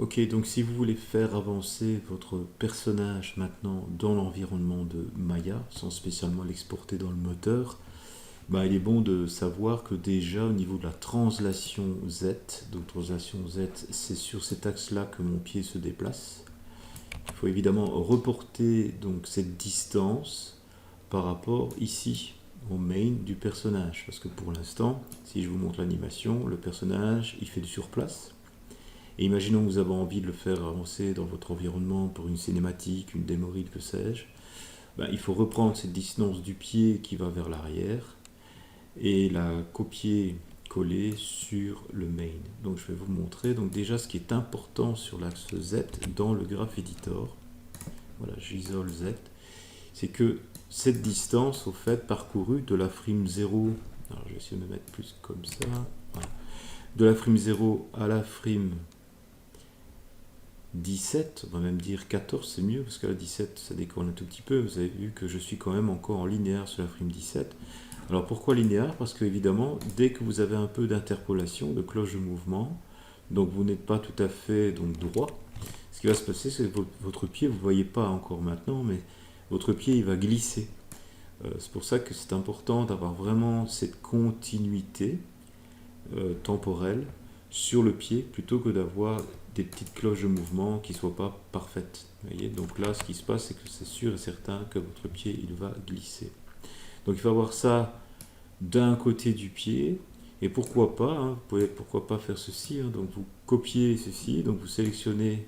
Ok, donc si vous voulez faire avancer votre personnage maintenant dans l'environnement de Maya, sans spécialement l'exporter dans le moteur, bah, il est bon de savoir que déjà au niveau de la translation Z, donc translation Z, c'est sur cet axe-là que mon pied se déplace. Il faut évidemment reporter donc cette distance par rapport ici au main du personnage, parce que pour l'instant, si je vous montre l'animation, le personnage il fait du surplace. Et imaginons que vous avez envie de le faire avancer dans votre environnement pour une cinématique, une démo reel, que sais-je. Ben, il faut reprendre cette distance du pied qui va vers l'arrière et la copier, coller sur le main. Donc je vais vous montrer donc déjà ce qui est important sur l'axe Z dans le graph editor. Voilà, j'isole Z. C'est que cette distance, au fait, parcourue de la frame 0, alors je vais essayer de me mettre plus comme ça, voilà. De la frame 0 à la frame 17, on va même dire 14, c'est mieux, parce que la 17, ça décolle un tout petit peu. Vous avez vu que je suis quand même encore en linéaire sur la frame 17. Alors pourquoi linéaire? Parce que évidemment, dès que vous avez un peu d'interpolation, de cloche de mouvement, donc vous n'êtes pas tout à fait donc droit, ce qui va se passer, c'est que votre pied, vous ne voyez pas encore maintenant, mais votre pied, il va glisser. C'est pour ça que c'est important d'avoir vraiment cette continuité temporelle sur le pied plutôt que d'avoir des petites cloches de mouvement qui ne soient pas parfaites. Vous voyez, donc là, ce qui se passe, c'est que c'est sûr et certain que votre pied, il va glisser. Donc il faut avoir ça d'un côté du pied, et pourquoi pas, hein, vous pouvez pourquoi pas faire ceci, hein, donc vous copiez ceci, donc vous sélectionnez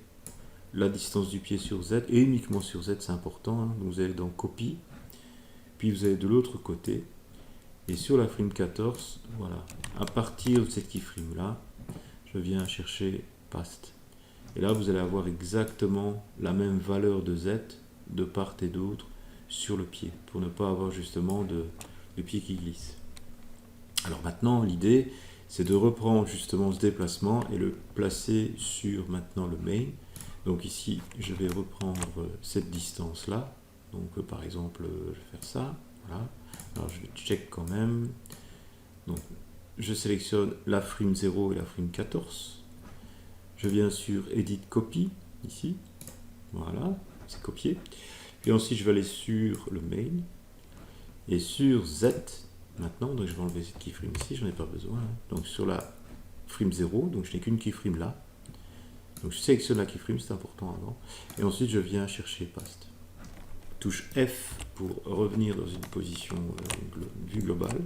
la distance du pied sur Z, et uniquement sur Z, c'est important, hein, donc vous allez dans copie, puis vous allez de l'autre côté, et sur la frame 14, voilà, à partir de cette keyframe là, je viens chercher paste. Et là, vous allez avoir exactement la même valeur de Z de part et d'autre sur le pied, pour ne pas avoir justement de pied qui glisse. Alors maintenant, l'idée, c'est de reprendre justement ce déplacement et le placer sur maintenant le main. Donc ici, je vais reprendre cette distance-là. Donc par exemple, je vais faire ça. Voilà. Alors je vais check quand même. Donc je sélectionne la frame 0 et la frame 14. Je viens sur Edit Copy, ici. Voilà, c'est copié. Puis ensuite, je vais aller sur le main. Et sur Z, maintenant, donc je vais enlever cette keyframe ici, j'en ai pas besoin. Hein. Donc sur la frame 0, donc je n'ai qu'une keyframe là. Donc je sélectionne la keyframe, c'est important avant. Et ensuite, je viens chercher Paste. Touche F pour revenir dans une position vue globale.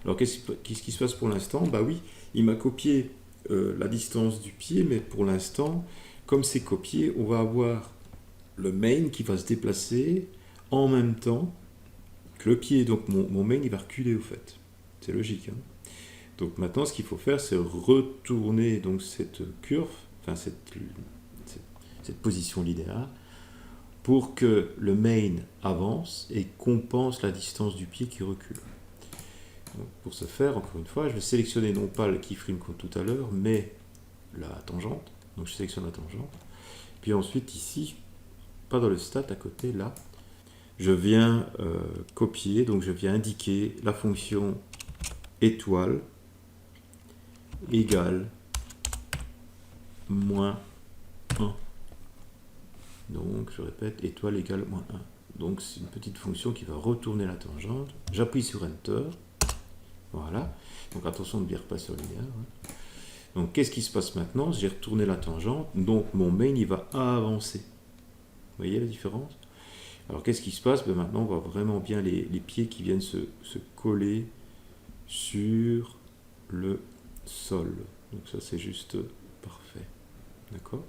Alors qu'est-ce qui se passe pour l'instant? Bah oui, il m'a copié la distance du pied, mais pour l'instant, comme c'est copié, on va avoir le main qui va se déplacer en même temps que le pied. Donc mon main, il va reculer au fait. C'est logique. Hein. Donc maintenant, ce qu'il faut faire, c'est retourner donc cette curve, enfin cette position linéaire, pour que le main avance et compense la distance du pied qui recule. Donc pour ce faire, encore une fois, je vais sélectionner non pas le keyframe comme tout à l'heure, mais la tangente. Donc je sélectionne la tangente. Puis ensuite ici, pas dans le stat à côté, là, je viens copier, donc je viens indiquer la fonction étoile égale moins 1. Donc je répète, étoile égale moins 1. Donc c'est une petite fonction qui va retourner la tangente. J'appuie sur Enter. Voilà. Donc attention de bien repasser au linéaire. Hein. Donc qu'est-ce qui se passe maintenant? J'ai retourné la tangente, donc mon main il va avancer. Vous voyez la différence? Alors qu'est-ce qui se passe? Ben, maintenant on voit vraiment bien les pieds qui viennent se coller sur le sol. Donc ça c'est juste parfait. D'accord?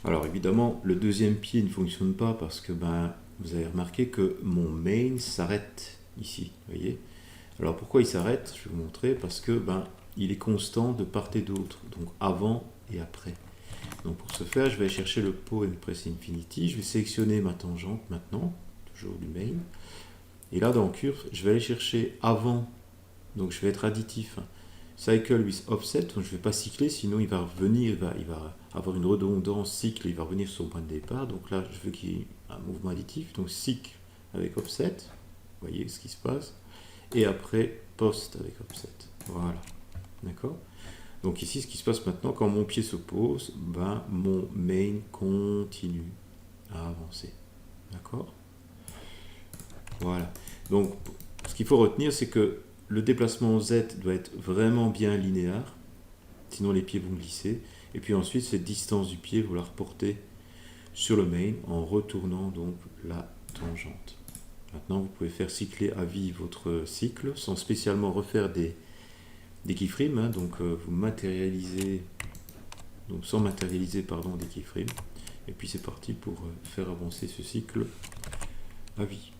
Alors évidemment le deuxième pied ne fonctionne pas parce que ben, vous avez remarqué que mon main s'arrête ici. Vous voyez? Alors pourquoi il s'arrête? Je vais vous montrer. Parce que ben, il est constant de part et d'autre. Donc avant et après. Donc pour ce faire, je vais chercher le pot and press infinity. Je vais sélectionner ma tangente maintenant, toujours du main. Et là dans curve, je vais aller chercher avant. Donc je vais être additif. Cycle with offset, donc je ne vais pas cycler, sinon il va revenir, il va avoir une redondance cycle, il va revenir sur son point de départ. Donc là, je veux qu'il y ait un mouvement additif. Donc cycle avec offset, vous voyez ce qui se passe. Et après, post avec offset. Voilà. D'accord? Donc ici, ce qui se passe maintenant, quand mon pied se pose, ben, mon main continue à avancer. D'accord? Voilà. Donc, ce qu'il faut retenir, c'est que le déplacement Z doit être vraiment bien linéaire, sinon les pieds vont glisser. Et puis ensuite, cette distance du pied, vous la reportez sur le main en retournant donc la tangente. Maintenant, vous pouvez faire cycler à vie votre cycle sans spécialement refaire des keyframes. Hein. Donc, vous matérialisez, donc sans matérialiser pardon, des keyframes. Et puis c'est parti pour faire avancer ce cycle à vie.